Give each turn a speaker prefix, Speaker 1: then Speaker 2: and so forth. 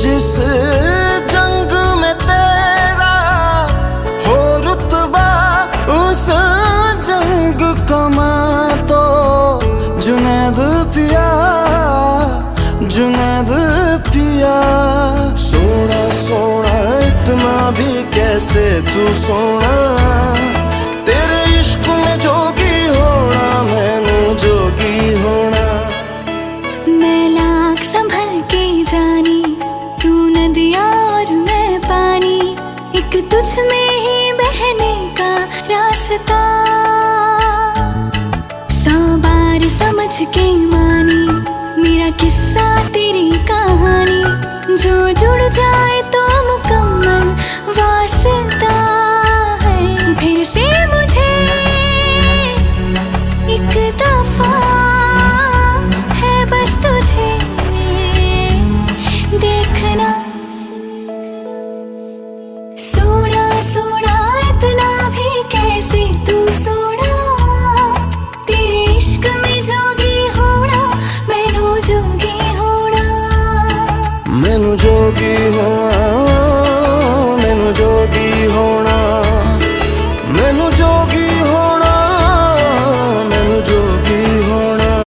Speaker 1: जिस जंग में तेरा हो रुतबा, उस जंग कमा तो जुनैद पिया, जुनैद पिया। सोना सोना इतना भी कैसे तू सोना, तेरे इश्क में जोगी होना, मैनू जोगी होना।
Speaker 2: मैं लाख संभल के जानी, तू नदिया और मैं पानी, एक तुझ में ही बहने का रास्ता। 100 बार समझ के मानी मेरा किस्सा तेरी कहानी, जो जुड़ जाए तो मुकम्मल वास्ता है। फिर से मुझे एक दफा है बस तुझे देखना। सोना सोना इतना भी कैसे तू सोना, तेरे इश्क में जोगी होना, मैनू जोगी होना,
Speaker 1: मैनू जोगी होना।